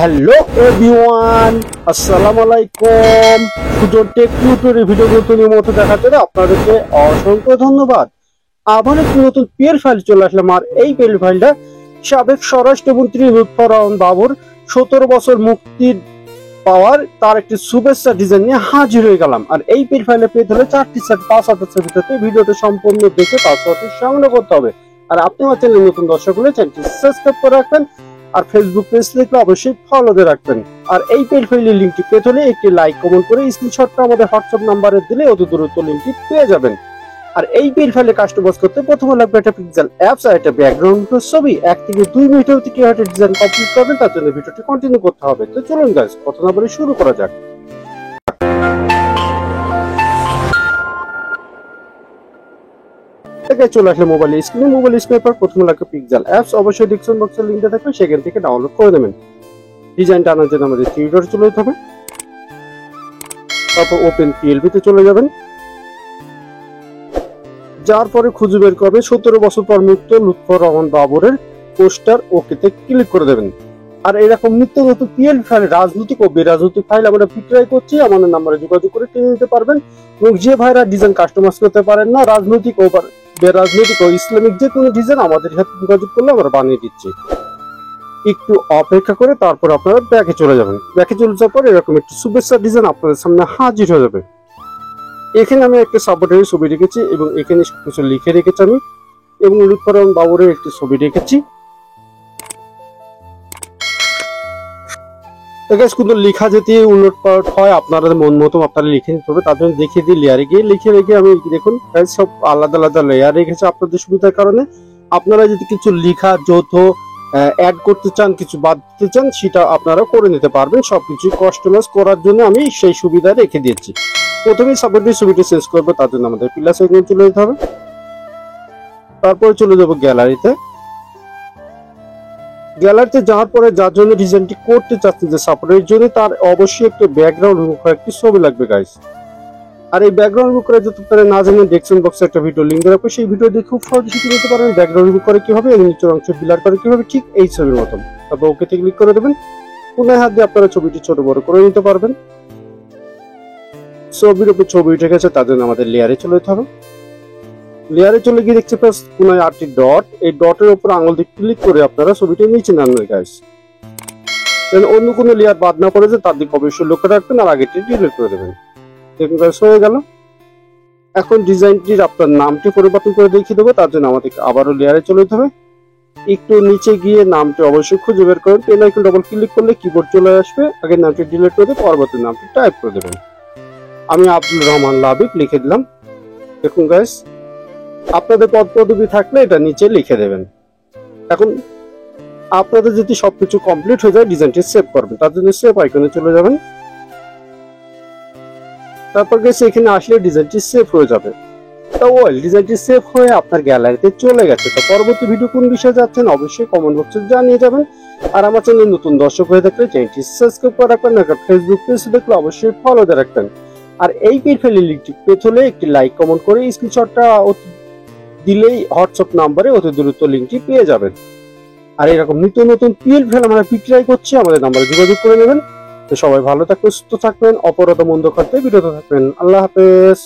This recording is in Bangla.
হ্যালো এভরিওয়ান, আসসালামু আলাইকুম। সুজন টেক টিউটোরিয়াল ভিডিওগুলো নিয়মিত দেখার জন্য আপনাদেরকে অসংখ্য ধন্যবাদ। আবার একটি নতুন পিএল ফাইল চলে আসলাম। আর এই পিএল ফাইলটা সাবেক স্বরাষ্ট্রমন্ত্রী লুৎফর রহমান বাবুর 17 বছর মুক্তির পাওয়ার তার একটি শুভেচ্ছা ডিজাইন নিয়ে হাজির হয়ে গেলাম। আর এই পিএল ফাইলে পেতে হলে 4টি সেট 5 হাজার ভিতরে ভিডিওটা সম্পূর্ণ দেখে পাসওয়ার্ডটি সংগ্রহ করতে হবে। আর আপনি আমার চ্যানেলে নতুন দর্শক হলে চ্যানেলটি সাবস্ক্রাইব করে রাখবেন, আর ফেসবুক পেজ দেখলে অবশ্যই ফলো দিয়ে রাখবেন। আর এই পেজ ফাইলের লিংকটি পেতে হলে একটি লাইক কমেন্ট করে স্ক্রিনশটটা আমাদের হোয়াটসঅ্যাপ নাম্বারে দিলে অতি দ্রুত লিংকটি পেয়ে যাবেন। আর এই পেজ ফাইলে কাস্টমাইজ করতে প্রথমে লাগবে একটা পিক্সেল অ্যাপস আর একটা ব্যাকগ্রাউন্ড ছবি। 1 থেকে 2 মিনিটের মধ্যে কিভাবে ডিজাইন কমপ্লিট করবেন তার জন্য ভিডিওটি কন্টিনিউ করতে হবে। তো চলুন গাইস, কথা না বলে শুরু করা যাক। চলে আসলে মোবাইল স্ক্রিনে পর প্রথমে লাগবে পিক্সেল অ্যাপস। অবশ্যই ডিসক্রিপশন বক্সের লিংকটা থাকবে, সেখান থেকে ডাউনলোড করে নেবেন। ডিজাইনটা আনার জন্য আমাদের থ্রিডরে চলে যেতে হবে, তারপর ওপেন পিএলবি তে চলে যাবেন। যার পরে খুঁজে বের করবে 17 বছর পর মুক্ত লুৎফর রহমান বাবরের পোস্টার, ওকেতে ক্লিক করে দেবেন। আর এরকম নিত্য নতুন পিএল ফাইল, রাজনৈতিক ও বেরাজনৈতিক ফাইল আমরা বিক্রয় করছি। আমাদের নাম্বারে যোগাযোগ করে কিনে নিতে পারবেন। এবং যে ভাইরা ডিজাইন কাস্টমাইজ করতে পারেন না, রাজনৈতিক ও বেরাজনৈতিক ও ইসলামিক যে কোনো ডিজাইন আমাদের সাথে যোগাযোগ করলে আমরা বানিয়ে দিচ্ছি। একটু অপেক্ষা করে তারপর আপনারা ব্যাকে চলে যাবেন। ব্যাকে চলে যাওয়ার পর এরকম একটি শুভেচ্ছা ডিজাইন আপনাদের সামনে হাজির হয়ে যাবে। এখানে আমি একটা সাপোর্টারের ছবি রেখেছি এবং এখানে সবকিছু লিখে রেখেছি আমি, এবং লুৎফর রহমান বাবরের একটি ছবি রেখেছি। কিন্তু লেখা যেতে উলট পালট হয়, আপনাদের মন মতো আপনারা লিখে নিতে হবে। তার জন্য দেখিয়ে দিই, লেয়ারে গিয়ে লিখে রেখে আমি দেখুন সব আলাদা আলাদা লেয়ার রেখেছি আপনাদের সুবিধার কারণে। আপনারা যদি কিছু লেখা যৌথ অ্যাড করতে চান, কিছু বাদ দিতে চান, সেটা আপনারা করে নিতে পারবেন। সবকিছু কাস্টমাইজ করার জন্য আমি সেই সুবিধা রেখে দিয়েছি। প্রথমে সাপোর্টের ছবিটা চেঞ্জ করবো, তার জন্য আমাদের প্লাস আইকনে চলে যেতে হবে। তারপরে চলে যাবো গ্যালারিতে। গ্যালারিতে যাওয়ার পরে যার জন্য ডিজাইনটি করতে চাচ্ছেন, যে সাপোর্টের জন্য, তার অবশ্যই একটা ব্যাকগ্রাউন্ড রিমুভ করা একটি ছবি লাগবে গাইস। আর এই ব্যাকগ্রাউন্ড রিমুভ করে যদি আপনারা না জানেন, ডেসক্রিপশন বক্সে একটা ভিডিও লিংক দেওয়া আছে, সেই ভিডিও দেখে খুব সহজে শিখে নিতে পারবেন ব্যাকগ্রাউন্ড রিমুভ করে কিভাবে এবং নিচের অংশ ব্লার করে কিভাবে, ঠিক এই ছবির মতন। তারপর ওকেতে ক্লিক করে দেবেন। পুনরায় হাত দিয়ে আপনারা ছবিটি ছোট বড় করে নিতে পারবেন। ছবির উপর ছবি উঠে গেছে, তার জন্য আমাদের লেয়ারে চলে যেতে হবে। লেয়ারে চলে গিয়ে দেখতে পাচ্ছেন কোনায় 8টি ডট। এই ডটের উপর আঙুল দিয়ে ক্লিক করে আপনারা ছবিটা নিচে নামাবেন গাইস। অন্য কোনো লেয়ার বাদ না পড়ে যায় তার দিকে অবশ্যই লক্ষ্য রাখবেন, আর আগেটি ডিলিট করে দেবেন। দেখুন গাইস, হয়ে গেল। এখন ডিজাইনটির আপনার নামটি পরিবর্তন করে দেখিয়ে দেবো। তার জন্য আমাদেরকে আবারও লেয়ারে চলে যেতে হবে। একটু নিচে গিয়ে নামটি অবশ্যই খুঁজে বের করবেন। পেন আইকন ডবল ক্লিক করলে কিবোর্ড চলে আসবে। আগের নামটি ডিলিট করে দিয়ে পরবর্তী নামটি টাইপ করে দেবেন। আমি আব্দুল রহমান লাবিব লিখে দিলাম। দেখুন গাইস, আপনাদের পদ পদবি থাকলে এটা নিচে লিখে দেবেন। এখন আপনাদের যদি সবকিছু কমপ্লিট হয়ে যায়, ডিজাইনটি সেভ করবেন। তার জন্য সেভ আইকনে চলে যাবেন। তারপর গেছে এখানে আসলে ডিজাইনটি সেভ হয়ে যাবে। তো ডিজাইনটি সেভ হয়ে আপনার গ্যালারিতে চলে গেছে। তো পরবর্তী ভিডিও কোন বিষয়ে যাচ্ছেন অবশ্যই কমেন্ট বক্সে জানিয়ে যাবেন। আর আমার চ্যানেলে নতুন দর্শক হয়ে থাকলে চ্যানেলটি সাবস্ক্রাইব করে রাখবেন। ফেসবুক পেজ দেখলে অবশ্যই ফলো দিয়ে রাখবেন। আর এই পেজ ফাইলের লিংকটি পেতে হলে একটি লাইক কমেন্ট করে স্ক্রিনশটটা দিলেই হোয়াটসঅ্যাপ নাম্বারে অতি দ্রুত লিংকটি পেয়ে যাবেন। আর এরকম নিত্য নতুন পিএল ফাইল আমরা বিক্রয় করছি, আমাদের নাম্বারে যোগাযোগ করে নেবেন। তো সবাই ভালো থাকবেন, সুস্থ থাকবেন, অপরাধ মন্দ করতে বিরত থাকবেন। আল্লাহ হাফেজ।